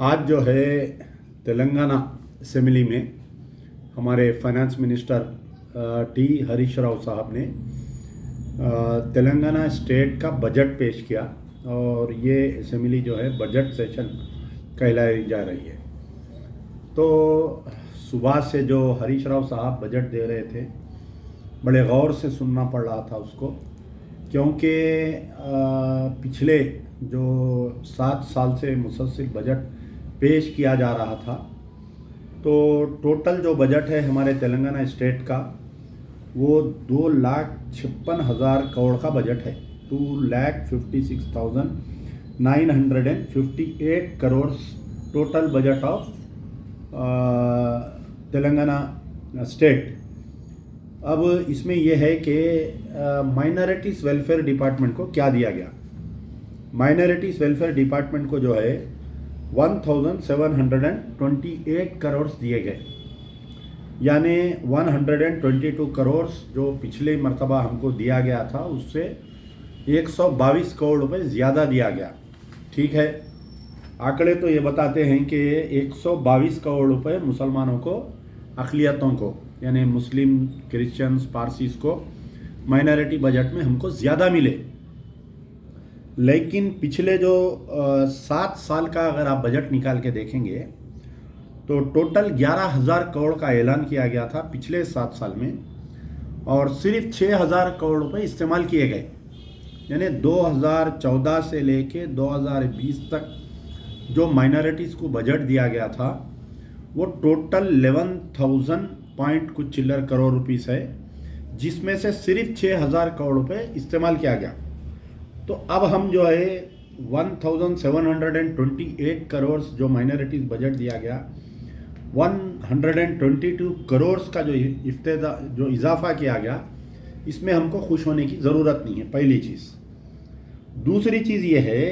आज जो है तेलंगाना असेंबली में हमारे finance minister T Harish Rao साहब ने तेलंगाना स्टेट का बजट पेश किया और ये असेंबली जो है बजट सेशन कहलाई जा रही है। तो सुबह से जो हरीश राव साहब बजट दे रहे थे, बड़े गौर से सुनना पड़ रहा था उसको, क्योंकि पिछले जो 7 साल से मुसलसल बजट पेश किया जा रहा था, तो टोटल जो बजट है हमारे तेलंगाना स्टेट का वो 2,56,000 करोड़ का बजट है। 2,56,958 crore total budget of Telangana state. अब इसमें यह है कि माइनॉरिटीज़ वेलफेयर डिपार्टमेंट को क्या दिया गया। माइनॉरिटीज़ वेलफेयर डिपार्टमेंट को जो है 1,728 करोड़ दिए गए, यानी 122 करोड़ जो पिछले मरतबा हमको दिया गया था उससे 122 करोड़ रुपए ज़्यादा दिया गया। ठीक है, आंकड़े तो ये बताते हैं कि 122 करोड़ रुपए मुसलमानों को, अक़लियतों को, यानी मुस्लिम, क्रिश्चियंस, पारसीस को माइनॉरिटी बजट में हमको ज़्यादा मिले। लेकिन पिछले जो 7 साल का अगर आप बजट निकाल के देखेंगे तो टोटल 11,000 करोड़ का ऐलान किया गया था पिछले 7 साल में, और सिर्फ 6,000 करोड़ रुपए इस्तेमाल किए गए। यानी 2014 से लेके 2020 तक जो माइनॉरिटीज़ को बजट दिया गया था वो टोटल 11,000 पॉइंट कुछ चिल्लर करोड़ रुपीस है, जिसमें से सिर्फ 6,000 करोड़ रुपए इस्तेमाल किया गया। तो अब हम जो है 1,728 करोड़ जो माइनॉरिटीज़ बजट दिया गया, 122 करोड़ का जो इजाफा किया गया, इसमें हमको खुश होने की ज़रूरत नहीं है, पहली चीज़। दूसरी चीज़ ये है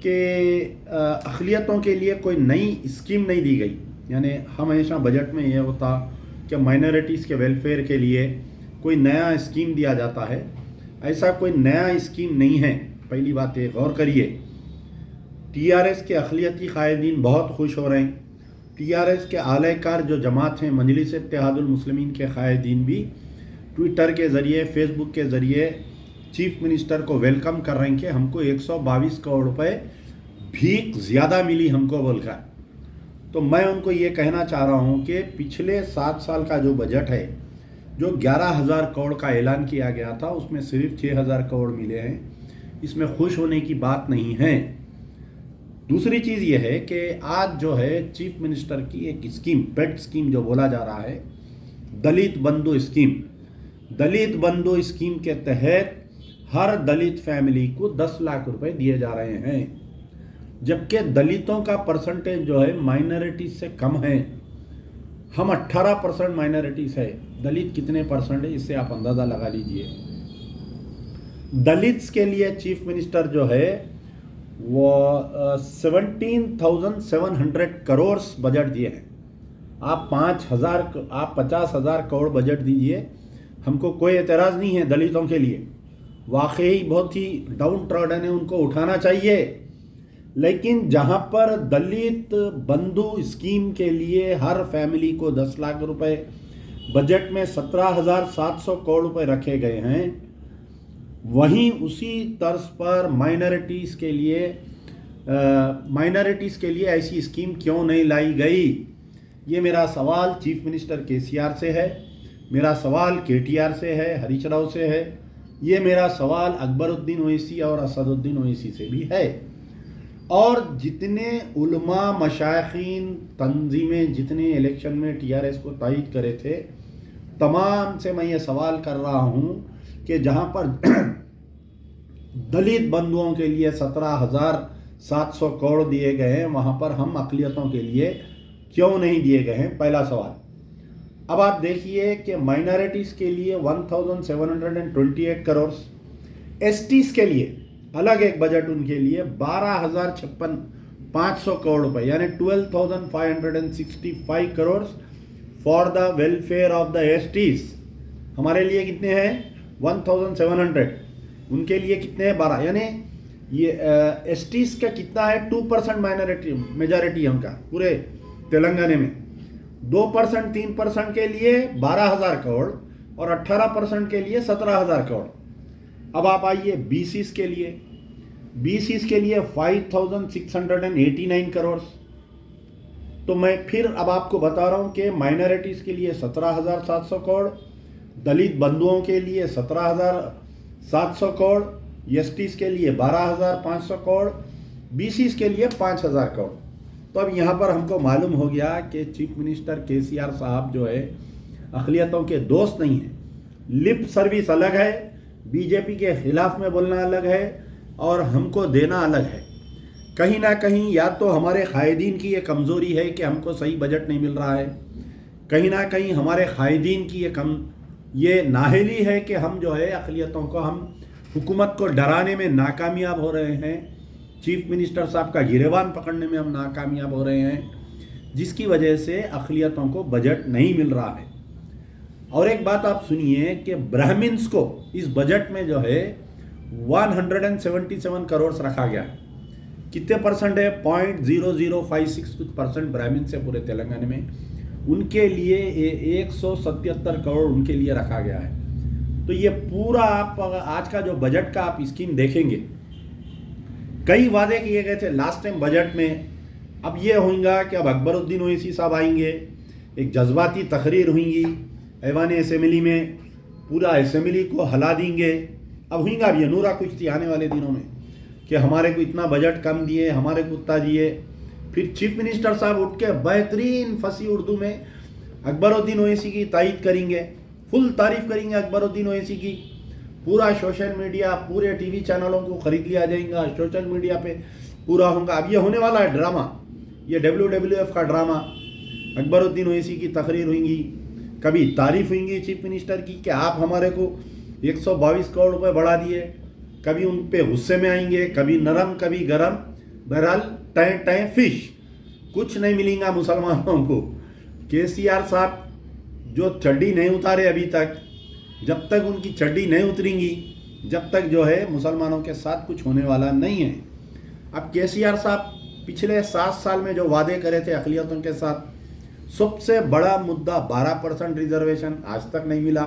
कि अक़लियतों के लिए कोई नई स्कीम नहीं दी गई। यानी हमेशा बजट में ये होता कि माइनॉरिटीज़ के वेलफेयर के लिए कोई नया स्कीम दिया जाता है, ऐसा कोई नया स्कीम नहीं है। पहली बात ये गौर करिए। टीआरएस के अक़लियती कायदीन बहुत खुश हो रहे हैं। टीआरएस के आलाकार जो जमात हैं, मजलिस इत्तेहादुल मुस्लिमीन के कायदीन भी ट्विटर के ज़रिए, फेसबुक के ज़रिए चीफ मिनिस्टर को वेलकम कर रहे हैं कि हमको 122 करोड़ रुपए भीख ज़्यादा मिली हमको बोलकर। तो मैं उनको ये कहना चाह रहा हूँ कि पिछले 7 साल का जो बजट है, जो 11,000 करोड़ का ऐलान किया गया था, उसमें सिर्फ 6,000 करोड़ मिले हैं। इसमें खुश होने की बात नहीं है। दूसरी चीज़ ये है कि आज जो है चीफ मिनिस्टर की एक स्कीम, पेट स्कीम जो बोला जा रहा है, दलित बंधु स्कीम। दलित बंधु स्कीम के तहत हर दलित फैमिली को 10 लाख रुपए दिए जा रहे हैं, जबकि दलितों का परसेंटेज जो है माइनॉरिटीज से कम है। हम 18% माइनॉरिटीज है, दलित कितने परसेंट है इससे आप अंदाज़ा लगा लीजिए। दलित्स के लिए चीफ मिनिस्टर जो है वो 17,700 करोड़ बजट दिए हैं। आप 50,000 करोड़ बजट दीजिए, हमको कोई एतराज़ नहीं है। दलितों के लिए वाकई बहुत ही डाउन ट्रॉडन है, उनको उठाना चाहिए। लेकिन जहां पर दलित बंधु स्कीम के लिए हर फैमिली को 10 लाख रुपए, बजट में 17,700 करोड़ रुपए रखे गए हैं, वहीं उसी तर्ज पर माइनॉरिटीज़ के लिए ऐसी स्कीम क्यों नहीं लाई गई? ये मेरा सवाल चीफ मिनिस्टर केसीआर से है, मेरा सवाल केटीआर से है, हरीश राव से है, ये मेरा सवाल अकबरुद्दीन ओवैसी और असदुद्दीन ओवैसी से भी है। और जितने उलमा, मशाइखीन, तंजीमें जितने इलेक्शन में टीआरएस को तायद करे थे, तमाम से मैं ये सवाल कर रहा हूँ कि जहाँ पर दलित बंधुओं के लिए 17,700 करोड़ दिए गए हैं, वहाँ पर हम अक़लियतों के लिए क्यों नहीं दिए गए हैं? पहला सवाल। अब आप देखिए कि माइनॉरिटीज़ के लिए 1,728 करोड़, एसटीज़ के लिए अलग एक बजट, उनके लिए 12,500 करोड़ रुपए, यानी 12,565 crore for the welfare of the STs. हमारे लिए कितने हैं? 1,700। उनके लिए कितने हैं? 12। यानी ये एसटीज का कितना है, 2% माइनॉरिटी मेजॉरिटी है उनका पूरे तेलंगाना में। 2% 3% के लिए 12,000 करोड़ और 18% के लिए 17,000 करोड़। अब आप आइए बीसीज के लिए, बीसीज के लिए 5,689 करोड़। तो मैं फिर अब आपको बता रहा हूँ कि माइनॉरिटीज़ के लिए 17,700 करोड़, दलित बंधुओं के लिए 17,700 करोड़, एसटीज के लिए 12,500 करोड़, बीसीज के लिए 5,000 करोड़। तो अब यहाँ पर हमको मालूम हो गया कि चीफ मिनिस्टर केसीआर साहब जो है अक़लियतों के दोस्त नहीं हैं। लिप सर्विस अलग है, बीजेपी के खिलाफ में बोलना अलग है और हमको देना अलग है। कहीं ना कहीं या तो हमारे कायदीन की ये कमज़ोरी है कि हमको सही बजट नहीं मिल रहा है, कहीं ना कहीं हमारे कायदीन की ये नाअहली है कि हम जो है अक़लियतों को, हम हुकूमत को डराने में नाकामयाब हो रहे हैं, चीफ मिनिस्टर साहब का गिरेबान पकड़ने में हम नाकामयाब हो रहे हैं, जिसकी वजह से अक़लियतों को बजट नहीं मिल रहा है। और एक बात आप सुनिए कि ब्राह्मिन्स को इस बजट में जो है 177 करोड़ रखा गया। कितने परसेंट है? 0.0056 कुछ परसेंट ब्राह्मिन्स है पूरे तेलंगाना में, उनके लिए 177 करोड़ उनके लिए रखा गया है। तो ये पूरा आप आज का जो बजट का आप स्कीम देखेंगे, कई वादे किए गए थे लास्ट टाइम बजट में। अब ये होगा कि अब अकबरुद्दीन ओवैसी साहब आएंगे, एक जज्बाती तकरीर होंगी ऐवान असेंबली में, पूरा असेंबली को हिला देंगे। अब होगा अब ये नूरा कुश्ती आने वाले दिनों में कि हमारे को इतना बजट कम दिए, हमारे को उतना दिए। फिर चीफ मिनिस्टर साहब उठ के बेहतरीन फसी उर्दू में अकबरुद्दीन ओवैसी की तारीफ करेंगे, फुल तारीफ करेंगे अकबरुद्दीन ओवैसी की। पूरा सोशल मीडिया, पूरे टीवी चैनलों को खरीद लिया जाएगा, सोशल मीडिया पे पूरा होगा। अब ये होने वाला है ड्रामा, ये WWF का ड्रामा। अकबरुद्दीन ओवैसी की तकरीर होंगी, कभी तारीफ होंगी चीफ मिनिस्टर की कि आप हमारे को 122 करोड़ रुपए बढ़ा दिए, कभी उन पे गुस्से में आएंगे, कभी नरम कभी गरम। बहरहाल टैं टैं फिश, कुछ नहीं मिलेगा मुसलमानों को। केसीआर साहब जो चड्डी नहीं उतारे अभी तक, जब तक उनकी चड्डी नहीं उतरेंगी, जब तक जो है मुसलमानों के साथ कुछ होने वाला नहीं है। अब केसीआर साहब पिछले 7 साल में जो वादे करे थे अक़लियतों के साथ, सबसे बड़ा मुद्दा 12% रिजर्वेशन आज तक नहीं मिला,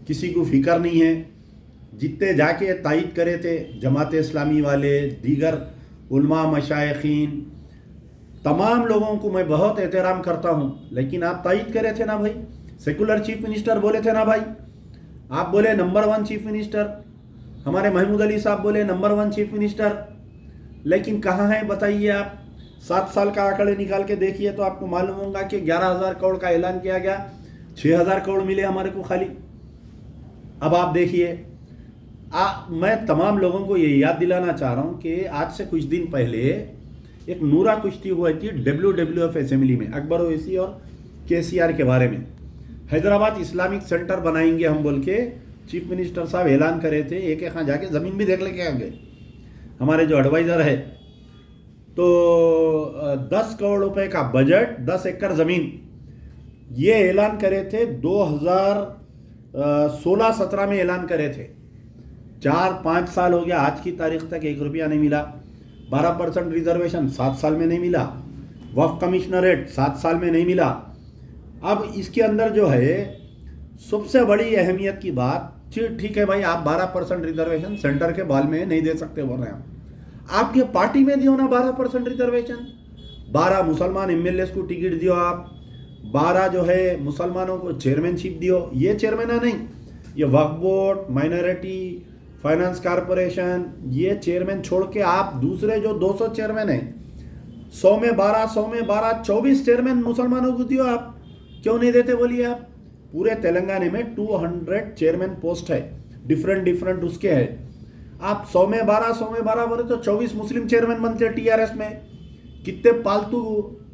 किसी को फिक्र नहीं है। जितने जाके तायद करे थे जमात इस्लामी वाले, दीगर उलमा मशाइखीन, तमाम लोगों को मैं बहुत एहतराम करता हूँ, लेकिन आप तायद करे थे ना भाई, सेकुलर चीफ मिनिस्टर बोले थे ना भाई, आप बोले नंबर 1 चीफ मिनिस्टर, हमारे महमूद अली साहब बोले नंबर 1 चीफ मिनिस्टर, लेकिन कहाँ है बताइए आप। 7 साल का आंकड़े निकाल के देखिए तो आपको मालूम होगा कि 11,000 करोड़ का ऐलान किया गया, 6,000 करोड़ मिले हमारे को खाली। अब आप देखिए, मैं तमाम लोगों को ये याद दिलाना चाह रहा हूँ कि आज से कुछ दिन पहले एक नूरा कुश्ती हुई थी WWF असेंबली में, अकबर ओवैसी और केसीआर के बारे में। हैदराबाद इस्लामिक सेंटर बनाएंगे हम बोल के चीफ मिनिस्टर साहब ऐलान करे थे। एक यहाँ जाके ज़मीन भी देख लेके आ गए हमारे जो एडवाइज़र है। तो 10 करोड़ रुपए का बजट, 10 एकड़ ज़मीन, ये ऐलान करे थे 2016-17 में ऐलान करे थे। 4-5 साल हो गया, आज की तारीख तक 1 रुपया नहीं मिला। 12% रिजर्वेशन 7 साल में नहीं मिला। वक्फ कमिश्नरेट 7 साल में नहीं मिला। अब इसके अंदर जो है सबसे बड़ी अहमियत की बात, ठीक है भाई आप 12% रिजर्वेशन सेंटर के बाल में नहीं दे सकते बोल रहे हैं, आपके पार्टी में दियो ना 12% रिजर्वेशन। 12 मुसलमान MLAs को टिकट दियो आप, 12 जो है मुसलमानों को चेयरमैनशिप दियो। ये चेयरमैन है नहीं, ये वक्फ बोर्ड, माइनॉरिटी फाइनेंस कॉरपोरेशन, ये चेयरमैन छोड़ के आप दूसरे जो 200 चेयरमैन हैं, 100 में 12, 100 में 12, 24 चेयरमैन मुसलमानों को दियो आप। क्यों नहीं देते बोलिए आप। पूरे तेलंगाना में 200 चेयरमैन पोस्ट है, डिफरेंट उसके है। आप 100 में 12, 100 में 12 बोले तो 24 मुस्लिम चेयरमैन बनते हैं TRS में। कितने पालतू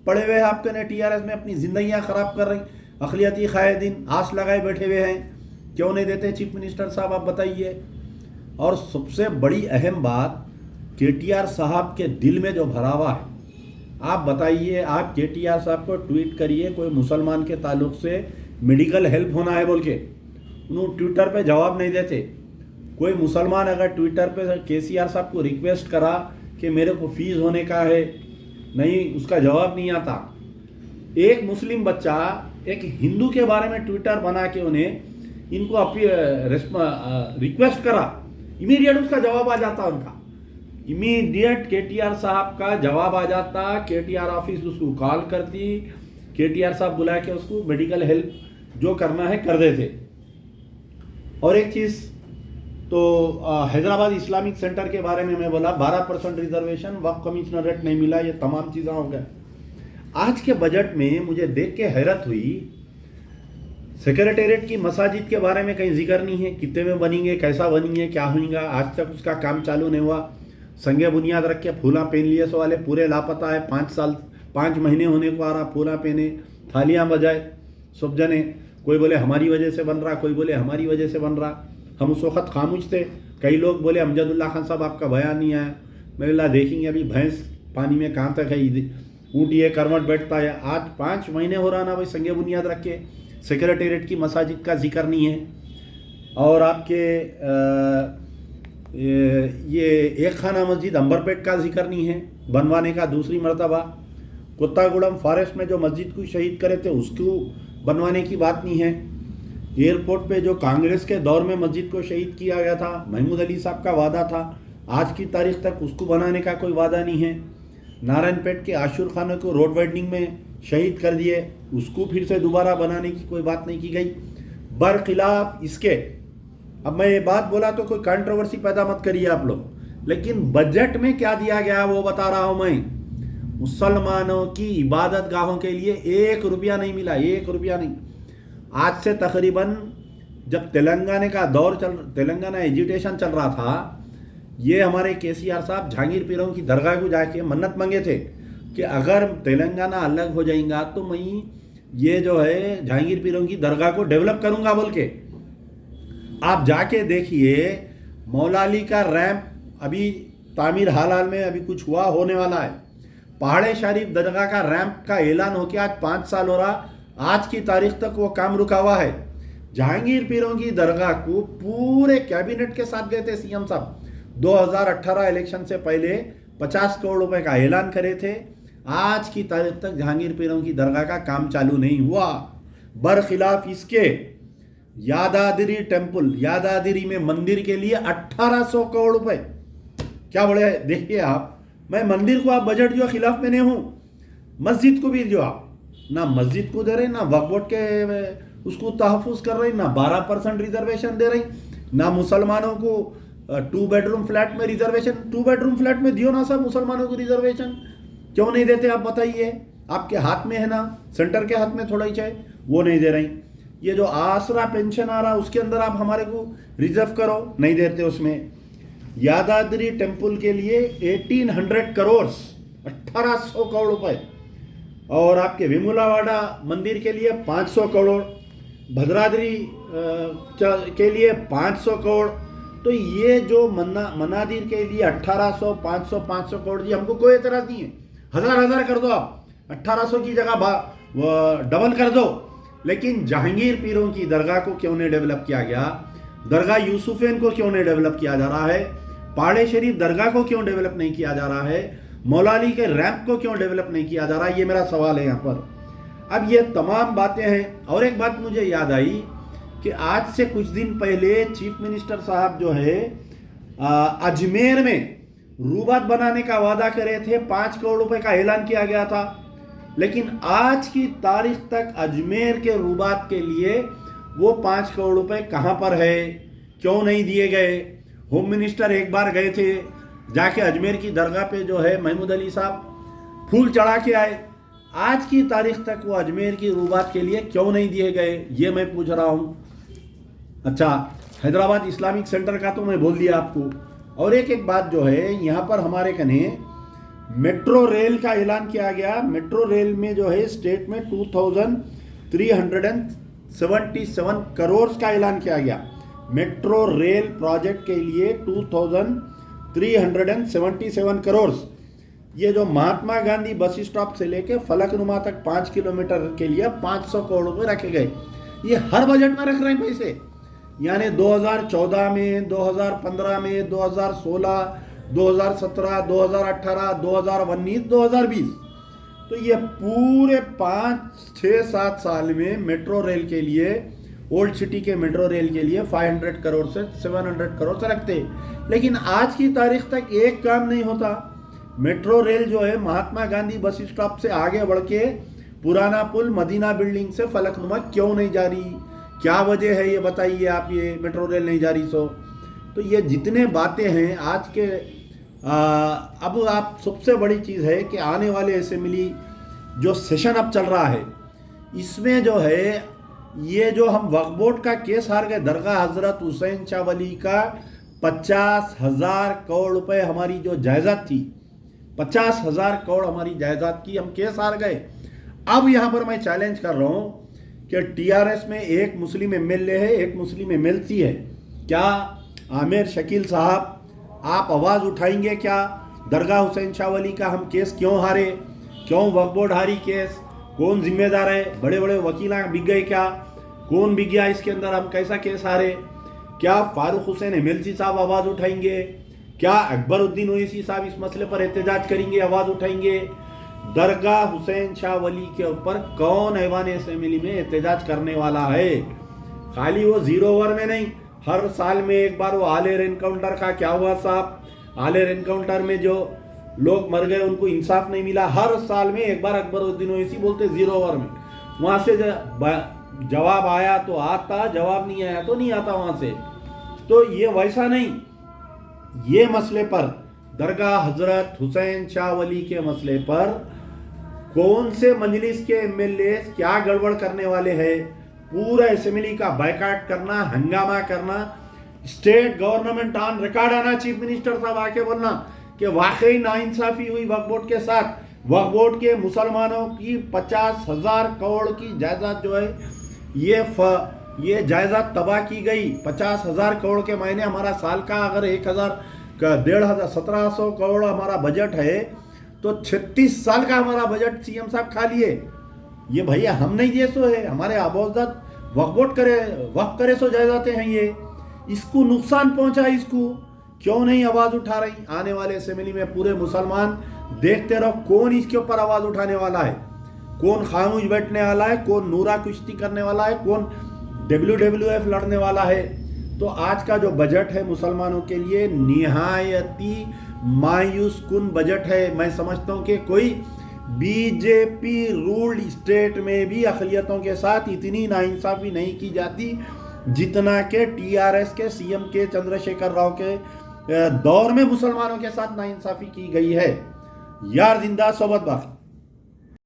पड़े हुए हैं आपके ने TRS में, अपनी जिंदगियां खराब कर रही अक़लियती कायदीन, आस लगाए बैठे हुए हैं। क्यों नहीं देते चीफ मिनिस्टर साहब, आप बताइए। और सबसे बड़ी अहम बात, KTR साहब के दिल में जो भरा हुआ है, आप बताइए। आप KTR साहब को ट्वीट करिए कोई मुसलमान के ताल्लुक से मेडिकल हेल्प होना है बोल के, उन्होंने ट्विटर पे जवाब नहीं देते। कोई मुसलमान अगर ट्विटर पे केसीआर साहब को रिक्वेस्ट करा कि मेरे को फीस होने का है, नहीं, उसका जवाब नहीं आता। एक मुस्लिम बच्चा एक हिंदू के बारे में ट्विटर बना के उन्हें इनको रिक्वेस्ट करा, इमीडिएट उसका जवाब आ जाता उनका, इमीडिएट केटीआर साहब का जवाब आ जाता। केटीआर ऑफिस उसको कॉल करती, केटीआर साहब बुला के उसको मेडिकल हेल्प जो करना है कर देते। और एक चीज़ तो हैदराबाद इस्लामिक सेंटर के बारे में मैं बोला 12% रिजर्वेशन, वक्फ कमिश्नरेट नहीं मिला, ये तमाम चीज़ें हो गए। आज के बजट में मुझे देख के हैरत हुई, सेक्रेटेरिएट की मसाजिद के बारे में कहीं जिक्र नहीं है, कितने में बनेंगे, कैसा बनेंगे, क्या होगा, आज तक उसका काम चालू नहीं हुआ। संगे बुनियाद रख के फूला पहन लिए सो वाले पूरे लापता है, 5 महीने होने को आ रहा, फूला पहने थालियाँ बजाए सब जने, कोई बोले हमारी वजह से बन रहा, कोई बोले हमारी वजह से बन रहा। हम उस वक्त खामोश थे, कई लोग बोले अमजदुल्ला खान साहब आपका बयान नहीं आया। मेरे ला देखेंगे अभी भैंस पानी में कहाँ तक है, ऊँट ये करवट बैठता है। आज 5 महीने हो रहा ना भाई, संगे बुनियाद रख के सेक्रेटेरिएट की मसाजिद का जिक्र नहीं है। और आपके ये एक खाना मस्जिद अंबरपेट का जिक्र नहीं है बनवाने का दूसरी मरतबा। कुत्तागुड़म फॉरेस्ट में जो मस्जिद को शहीद करे थे उसको बनवाने की बात नहीं है। एयरपोर्ट पे जो कांग्रेस के दौर में मस्जिद को शहीद किया गया था, महमूद अली साहब का वादा था, आज की तारीख तक उसको बनाने का कोई वादा नहीं है। नारायणपेट के आशुर खानों को रोड वाइडनिंग में शहीद कर दिए, उसको फिर से दोबारा बनाने की कोई बात नहीं की गई। बरखिलाफ इसके, अब मैं ये बात बोला तो कोई कंट्रोवर्सी पैदा मत करिए आप लोग, लेकिन बजट में क्या दिया गया वो बता रहा हूं मैं। मुसलमानों की इबादत गाहों के लिए 1 रुपया नहीं मिला, 1 रुपया नहीं। आज से तकरीबन जब तेलंगाना एजुटेशन चल रहा था, ये हमारे केसीआर साहब जहांगीर पीरों की दरगाह को जाके मन्नत मांगे थे कि अगर तेलंगाना अलग हो जाएगा तो मैं ये जो है जहांगीर पीरों की दरगाह को डेवलप करूंगा बोल के। आप जाके देखिए, मौला अली का रैंप अभी तामीर हाल में अभी कुछ हुआ होने वाला है। पहाड़े शरीफ दरगाह का रैंप का ऐलान होकर आज 5 साल हो रहा, आज की तारीख तक वो काम रुका हुआ है। जहांगीर पीरों की दरगाह को पूरे कैबिनेट के साथ गए थे सीएम साहब, 2018 इलेक्शन से पहले 50 करोड़ रुपए का ऐलान करे थे। आज की तारीख तक जहांगीर पीरों की दरगाह का काम चालू नहीं हुआ। बरखिलाफ इसके यादाद्री टेम्पल, यादाद्री में मंदिर के लिए 1800 करोड़ रुपए, क्या बड़े देखिए आप। मैं मंदिर को आप बजट जो खिलाफ में नहीं हूं, मस्जिद को भी जो आप ना मस्जिद को दे रहे, ना वक्फ बोर्ड के उसको तहफुज कर रहे, ना 12% रिजर्वेशन दे रही, ना मुसलमानों को 2 बेडरूम फ्लैट में रिजर्वेशन। 2 बेडरूम फ्लैट में दियो ना सब मुसलमानों को रिजर्वेशन, क्यों नहीं देते आप बताइए। आपके हाथ में है ना, सेंटर के हाथ में थोड़ा ही चाहे, वो नहीं दे रही। ये जो आसरा पेंशन आ रहा उसके अंदर आप हमारे को रिजर्व करो, नहीं देते उसमें। यादाद्री टेम्पल के लिए 1800 करोड़, 1800 करोड़ रुपए। और आपके विमुलावाड़ा मंदिर के लिए 500 करोड़, भद्राद्री के लिए 500 करोड़। तो ये जो मनादिर के लिए 1800, 500 करोड़ जी, हमको कोई एतराज नहीं है। हजार कर दो आप, 1800 की जगह डबल कर दो। लेकिन जहांगीर पीरों की दरगाह को क्यों नहीं डेवलप किया गया, दरगाह यूसुफैन को क्यों नहीं डेवलप किया जा रहा है, पहाड़े शरीफ दरगाह को क्यों डेवलप नहीं किया जा रहा है, मौला अली के रैंप को क्यों डेवलप नहीं किया जा रहा है, ये मेरा सवाल है यहाँ पर। अब ये तमाम बातें हैं। और एक बात मुझे याद आई कि आज से कुछ दिन पहले चीफ मिनिस्टर साहब जो है अजमेर में रूबात बनाने का वादा करे थे, 5 करोड़ रुपए का ऐलान किया गया था। लेकिन आज की तारीख तक अजमेर के रूबात के लिए वो 5 करोड़ रुपए कहां पर है, क्यों नहीं दिए गए। होम मिनिस्टर एक बार गए थे, जाके अजमेर की दरगाह पे जो है महमूद अली साहब फूल चढ़ा के आए। आज की तारीख तक वो अजमेर की रूबात के लिए क्यों नहीं दिए गए, ये मैं पूछ रहा हूँ। अच्छा, हैदराबाद इस्लामिक सेंटर का तो मैं बोल दिया आपको। और एक बात जो है, यहाँ पर हमारे कने मेट्रो रेल का ऐलान किया गया। मेट्रो रेल में जो है स्टेट में 2377 करोड़ का ऐलान किया गया। मेट्रो रेल प्रोजेक्ट के लिए 2377 करोड़। ये जो महात्मा गांधी बस स्टॉप से लेके फलकनुमा तक 5 किलोमीटर के लिए 500 करोड़ रुपए रखे गए। ये हर बजट में रख रहे हैं पैसे। यानी 2014 में, 2015 में, 2016, 2017, 2018, 2019, 2020, तो ये पूरे 5, 6, 7 साल में मेट्रो रेल के लिए, ओल्ड सिटी के मेट्रो रेल के लिए 500 करोड़ से 700 करोड़ से रखते। लेकिन आज की तारीख तक एक काम नहीं होता। मेट्रो रेल जो है महात्मा गांधी बस स्टॉप से आगे बढ़ के पुराना पुल मदीना बिल्डिंग से फलकनुमा क्यों नहीं जा रही? क्या वजह है ये बताइए आप, ये मेट्रो रेल नहीं जा रही सो। तो ये जितने बातें हैं आज के अब आप सबसे बड़ी चीज़ है कि आने वाले असेंबली जो सेशन अब चल रहा है, इसमें जो है ये जो हम वक्फ बोर्ड का केस हार गए, दरगाह हजरत हुसैन शाह वली का 50,000 करोड़ रुपए हमारी जो जायदाद थी, 50,000 करोड़ हमारी जायदाद की हम केस हार गए। अब यहाँ पर मैं चैलेंज कर रहा हूँ कि टीआरएस में एक मुस्लिम एमएलए है, एक मुस्लिम एमएलसी है, क्या आमिर शकील साहब आप आवाज़ उठाएंगे क्या? दरगाह हुसैन शाह वली का हम केस क्यों हारे, क्यों वक्फ बोर्ड हारी केस, कौन जिम्मेदार है? बड़े बड़े वकील बिक गए क्या? कौन बिक गया इसके अंदर? हम कैसा केस हारे? क्या फारूक हुसैन एमएलसी साहब आवाज़ उठाएंगे? क्या अकबरुद्दीन ओवैसी साहब इस मसले पर एहतजाज करेंगे, आवाज़ उठाएंगे? दरगाह हुसैन शाह वली के ऊपर कौन ऐवान असेंबली में एहतजाज करने वाला है? खाली वो 0 ओवर में नहीं, हर साल में एक बार वो आलेर एनकाउंटर का क्या हुआ साहब? आलेर एनकाउंटर में जो लोग मर गए उनको इंसाफ नहीं मिला, हर साल में एक बार अकबरुद्दीन ओवैसी बोलते 0 ओवर में। वहाँ से जवाब आया तो आता, जवाब नहीं आया तो नहीं आता वहाँ से। तो ये वैसा नहीं, ये मसले पर, दरगाह हजरत हुसैन शाह वली के मसले पर कौन से मजलिस के एमएलए क्या गड़बड़ करने वाले हैं? पूरा असेंबली का बायकाट करना, हंगामा करना, स्टेट गवर्नमेंट ऑन रिकॉर्ड आना, चीफ मिनिस्टर साहब आके बोलना कि वाकई नाइंसाफी हुई वक्फ बोर्ड के साथ। वक्फ बोर्ड के मुसलमानों की 50,000 करोड़ की जायदाद जो है ये जायदाद तबाह की गई। 50,000 करोड़ के महीने, हमारा साल का अगर 1,500 करोड़ हमारा बजट है तो 36 साल का हमारा बजट सीएम साहब खा लिए। ये भैया हम नहीं दिए सो है, हमारे आबोजदाद वक्फ करे सो जायदादें हैं ये। इसको नुकसान पहुंचा, इसको क्यों नहीं आवाज़ उठा रही? आने वाले असेंबली में पूरे मुसलमान देखते रहो कौन इसके ऊपर आवाज़ उठाने वाला है, कौन खामोश बैठने वाला है, कौन नूरा कुश्ती करने वाला है, कौन WWF लड़ने वाला है। तो आज का जो बजट है मुसलमानों के लिए निहायती मायूस कुन बजट है। मैं समझता हूँ कि कोई बीजेपी रूल्ड स्टेट में भी अक़लियतों के साथ इतनी नाइंसाफ़ी नहीं की जाती जितना के टीआरएस के सीएम के चंद्रशेखर राव के दौर में मुसलमानों के साथ नाइंसाफ़ी की गई है। यार जिंदा सोबत बाकी।